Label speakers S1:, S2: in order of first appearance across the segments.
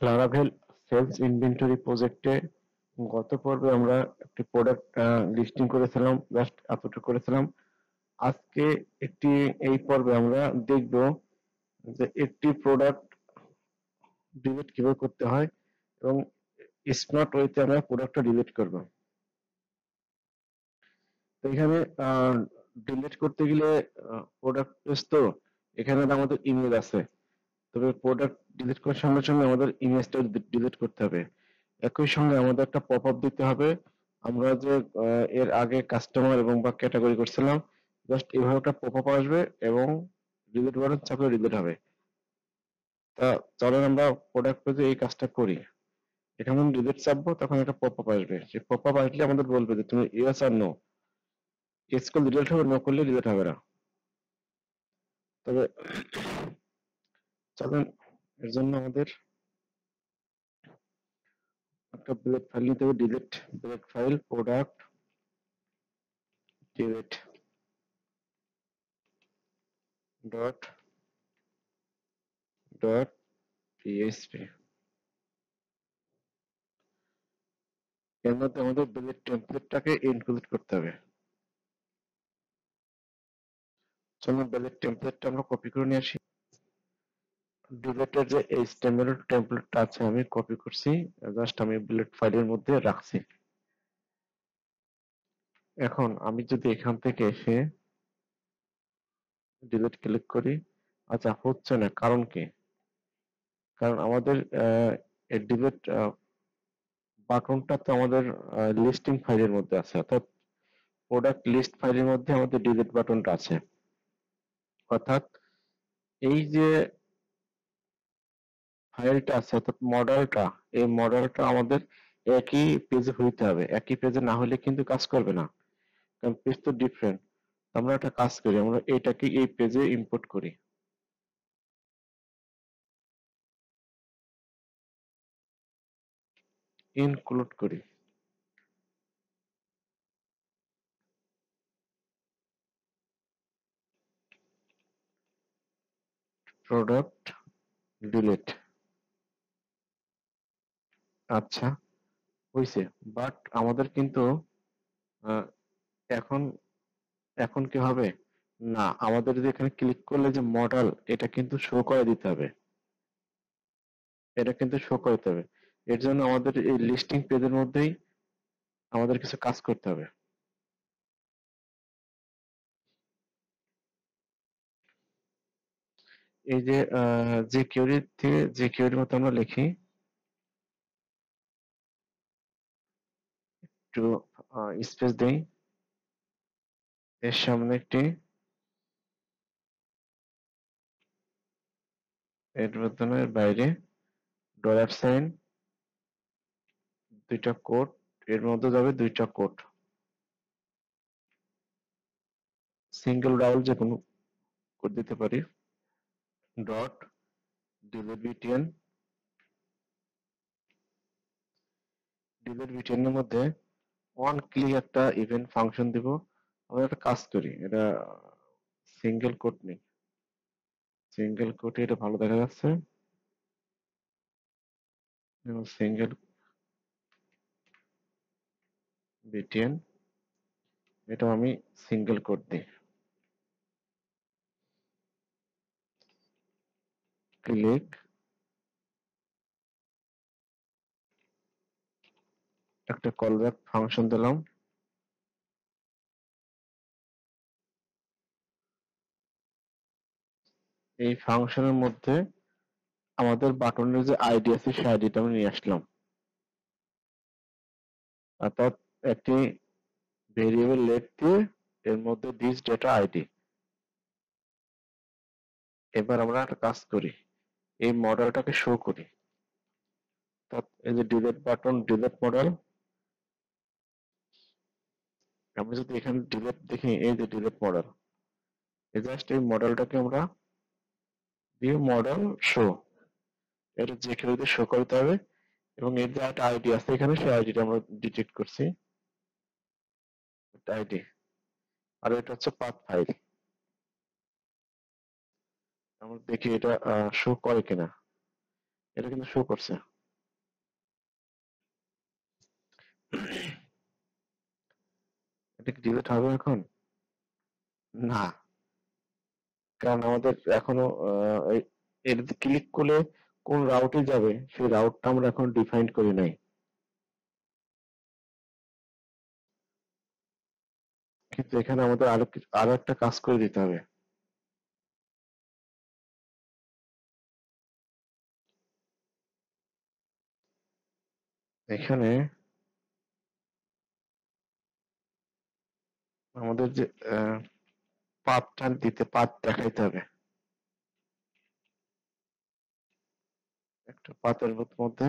S1: Laravel sales inventory প্রজেক্টে গত পর্বে আমরা একটি প্রোডাক্ট লিস্টিং করেছিলাম, জাস্ট এতটুকু করেছিলাম। আজকে এই পর্বে আমরা দেখব যে একটি প্রোডাক্ট ডিলিট কিভাবে করতে হয় এবং স্মার্ট ওয়েতে আমরা প্রোডাক্টটা ডিলিট করব। তো এখানে ডিলিট করতে গেলে প্রোডাক্ট পেজ, তো এখানে আমাদের ইমেজ আছে, তবে প্রোডাক্ট ডিলিট করার সঙ্গে সঙ্গে আমাদের ইমেজটা ডিলিট করতে হবে। একই সঙ্গে আমাদের একটা পপ আপ দিতে হবে। আমরা যে এর আগে কাস্টমার এবং বা ক্যাটাগরি করছিলাম, জাস্ট এইভাবে একটা পপ আপ আসবে এবং ডিলিট বাটন চাপলে ডিলিট হবে। তা চলেন আমরা প্রোডাক্ট পেজে এই কাজটা করি। এখানে আমি ডিলিট চাপবো, তখন একটা পপ আপ আসবে। সেই পপ আপ আসলে আমাদের বলবে যে তুমি ইয়েস আর নো, ইয়েস করলে ডিলিট হবে, নো করলে ডিলিট হবে না। তবে চলেন এর জন্য আমাদের একটা ব্লেড ফাইল নিতে হবে। Delete blade file, product delete dot dot PHP. এর মধ্যে আমাদের ব্লেড টেমপ্লেটটাকে ইনক্লুড করতে হবে। চলুন ব্লেড টেমপ্লেটটা আমরা কপি করে নিয়ে আসি। ডিলেটের যে এইচটিএমএল টেমপ্লেটটা আছে আমি কপি করছি, জাস্ট আমি ব্লেড ফাইলের মধ্যে রাখছি। এখন আমি যদি এখান থেকে এসে ডিলিট ক্লিক করি, আচ্ছা হচ্ছে না, কারণ কি? কারণ আমাদের ডিলিট বাটনটা তো আমাদের লিস্টিং ফাইলের মধ্যে আছে, অর্থাৎ প্রোডাক্ট লিস্ট ফাইলের মধ্যে আমাদের ডিলিট বাটনটা আছে। অর্থাৎ এই যে ফাইলটা আছে, অর্থাৎ মডেলটা, এই মডেলটা আমাদের একই পেজে হইতে হবে। একই পেজে না হলে কিন্তু কাজ করবে না, কারণ পেজ তো ডিফারেন্ট। আমরা একটা কাজ করি, আমরা এটাকে এই পেজে ইম্পোর্ট করি। ইনক্লুড করি। Product delete. আচ্ছা হইছে, বাট আমাদের কিন্তু আহ, এখন এখন কি হবে? না, আমাদের যদি এখানে ক্লিক করলে যে মডেল, এটা কিন্তু শো করে দিতে হবে। এটা কিন্তু শো করতে হবে। এর জন্য আমাদের এই লিস্টিং পেজের মধ্যেই আমাদের কিছু কাজ করতে হবে। এই যে যে কিউরি থেকে যে কিউরির মতো আমরা লিখি, একটু স্পেস দেই, এর সামনে একটি, এর বর্তমানের বাইরে ডলার সাইন, দুইটা কোট, এর মধ্যে যাবে দুইটা কোট, সিঙ্গেল ডাবল যে কোনো কোড দিতে পারি। ডট ডিলিট বিটিএন এর মধ্যে অন ক্লিক একটা ইভেন্ট ফাংশন দিব। আমরা একটা কাজ করি, এটা সিঙ্গেল কোট নেই, সিঙ্গেল কোটে এটা ভালো দেখা যাচ্ছে, এবং সিঙ্গেল বিটিএন, এটা আমি সিঙ্গেল কোট দিই। ক্লিক, একটা কলব্যাক ফাংশন দিলাম। এই ফাংশনের মধ্যে আমাদের বাটনের যে আইডি আছে সেই আইডিটা আমি নিয়ে আসলাম, অর্থাৎ একটি ভেরিয়েবল লেট দিয়ে এর মধ্যে দিস ডেটা আইডি। এবার আমরা একটা কাজ করি, এই মডেলটাকে শো করি। অর্থাৎ এই যে ডিলিট বাটন, ডিলিট মডেল, আমি যদি এখানে ডিলিট দেখি, এই যে ডিলিট মডেল, এই জাস্ট এই মডেলটাকে আমরা ভিউ মডেল শো, এটা যে কেউ শো করতে হবে, এবং এর যে একটা আইডি আছে এখানে, সেই আইডিটা আমরা ডিটেক্ট করছি, আইডি, আর এটা হচ্ছে পাথ ফাইল। আমরা দেখি এটা শো করে কিনা। এটা কিন্তু শো করছে। এটা কি ডিলিট হবে এখন? না, কারণ আমাদের এখনো এটাতে ক্লিক করলে কোন রাউটে যাবে সেই রাউটটা আমরা এখন ডিফাইন করি নাই। কিন্তু এখানে আমাদের আরো একটা কাজ করে দিতে হবে। এখানে আমাদের যে পাথটা পাথ দেখাইতে হবে। একটা পাথের মধ্যে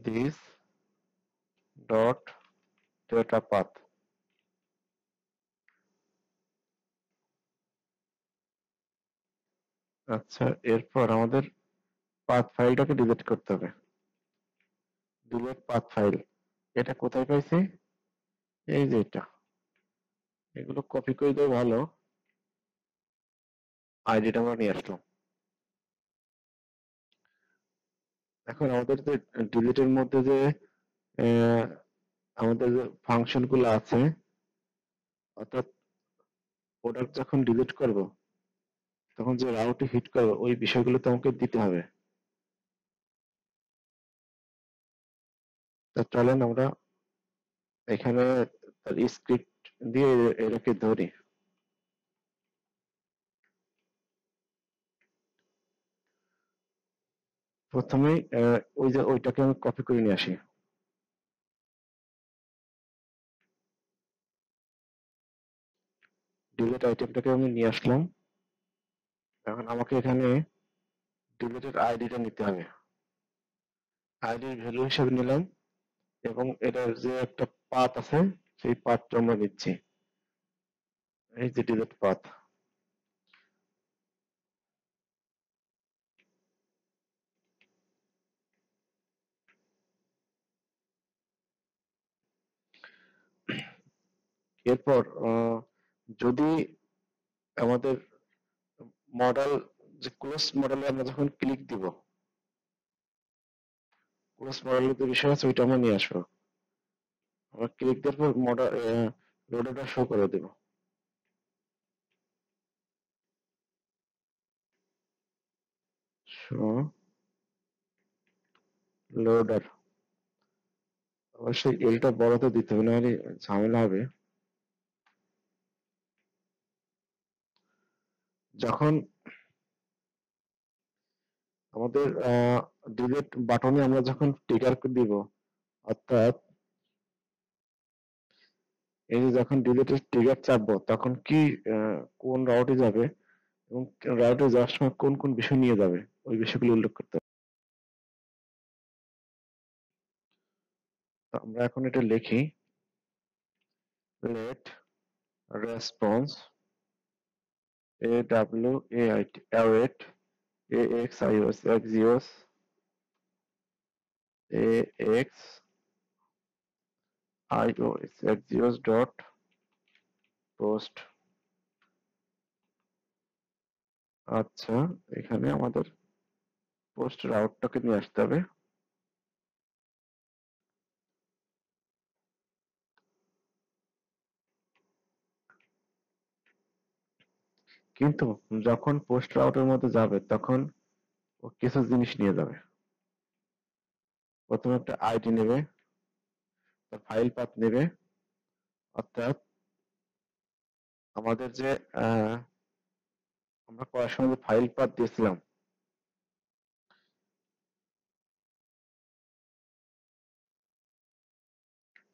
S1: দিস ডট ডেটা পাথ। আচ্ছা, এরপর আমাদের পাথ ফাইলটাকে ডিলিট করতে হবে। ডিলিট পাথ ফাইল, এটা কোথায় পাইছি? এই যে এটা। এগুলো কপি করে দেওয়া ভালো। আইডিটা আমরা নিয়ে আসলাম। এখন আমাদের যে ডিলিটের মধ্যে যে আহ, আমাদের যে ফাংশন গুলো আছে, অর্থাৎ প্রোডাক্ট যখন ডিলিট করব তখন যে রাউটে হিট করবো ওই বিষয়গুলো তো আমাকে দিতে হবে। তা চলেন আমরা এখানে তার স্ক্রিপ্ট দিয়ে এটাকে ধরি। প্রথমেই ওই যে ওইটাকে আমি কপি করে নিয়ে আসি। ডিলিট আইটেমটাকে আমি নিয়ে আসলাম। এখন আমাকে এখানে ডিলিটের আইডিটা নিতে হবে। আইডির ভ্যালু হিসেবে নিলাম এবং এটার যে একটা পাথ আছে সেই পাথটা আমরা নিচ্ছি। এই যে ডিলিট পাথ। এরপর যদি আমাদের মডেল যে ক্লোজ মডেলে আমরা যখন ক্লিক দিব, ক্লোজ মডেলের যে বিষয় আছে ওইটা আমরা নিয়ে আসবো। আমরা ক্লিক দেওয়ার পর মডেল লোডারটা শো করে দেব। শো লোডার, অবশ্যই এলটা বড়তে দিতে হবে, নাহলে ঝামেলা হবে। যখন আমাদের ডিলিট বাটনে আমরা যখন ট্রিগার দিব, অর্থাৎ এই যে যখন ডিলিটের ট্রিগার চাপবো তখন কি কোন রাউটে যাবে এবং রাউটে যাওয়ার সময় কোন কোন বিষয় নিয়ে যাবে ওই বিষয়গুলো উল্লেখ করতে হবে। তো আমরা এখন এটা লিখি, let response await axios axios axios axios dot post। আচ্ছা, এখানে আমাদের পোস্ট রাউটটাকে নিয়ে আসতে হবে। কিন্তু যখন পোস্ট রাউটের মধ্যে যাবে তখন ও কিছু জিনিস নিয়ে যাবে। প্রথমে একটা আইডি নেবে, ফাইল পাথ নেবে, অর্থাৎ আমাদের যে আমরা করার সময় যে ফাইল পাথ দিয়েছিলাম,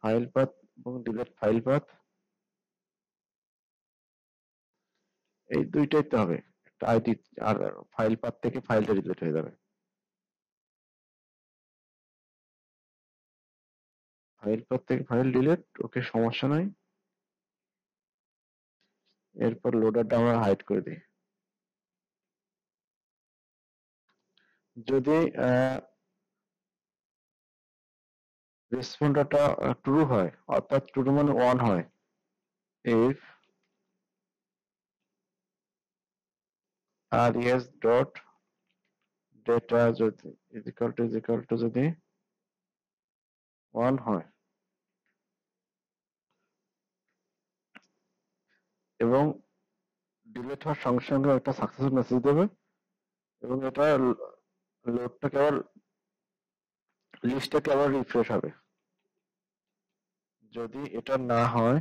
S1: ফাইল পাথ এবং ডিলিট ফাইল পাথ, এই দুইটাই তো হবে। একটা আইডি আর ফাইল পাথ থেকে ফাইলটা ডিলিট হয়ে যাবে। ফাইল পাথ থেকে ফাইল ডিলিট, ওকে, সমস্যা নাই। এরপর লোডারটা আমরা হাইড করে দিই। যদি রেসপন্ডারটা ট্রু হয়, অর্থাৎ ট্রু মানে 1 হয়, if res dot ডেটা যদি ইজিক্যাল টু যদি 1 হয় এবং ডিলিট হওয়ার সঙ্গে সঙ্গে একটা সাকসেসফুল মেসেজ দেবে এবং এটা লোডটাকে আবার লিস্টটাকে আবার রিফ্রেশ হবে। যদি এটা না হয়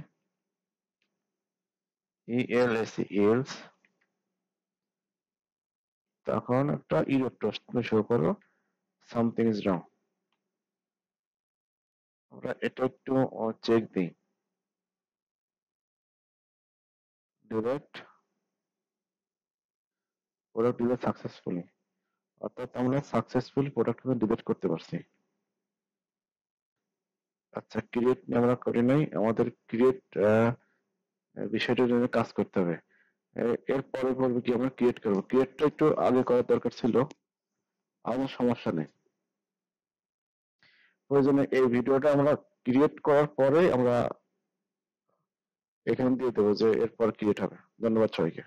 S1: এলস তখন একটা ইরর তুমি শো করো সামথিং ইজ রং। আমরা এটা একটু চেক দিই। ডিলেট প্রোডাক্ট ডিলেট সাকসেসফুলি, অর্থাৎ আমরা সাকসেসফুলি প্রোডাক্ট ডিলিট করতে পারছি। আচ্ছা, ক্রিয়েট আমরা করি নাই, আমাদের ক্রিয়েট বিষয়টার জন্য কাজ করতে হবে। এর পরে পর্বে কি আমরা ক্রিয়েট করবো, ক্রিয়েটটা একটু আগে করার দরকার ছিল, আমাদের সমস্যা নেই। প্রয়োজনে এই ভিডিওটা আমরা ক্রিয়েট করার পরে আমরা এখানে দিয়ে দেবো যে এরপর ক্রিয়েট হবে। ধন্যবাদ সবাইকে।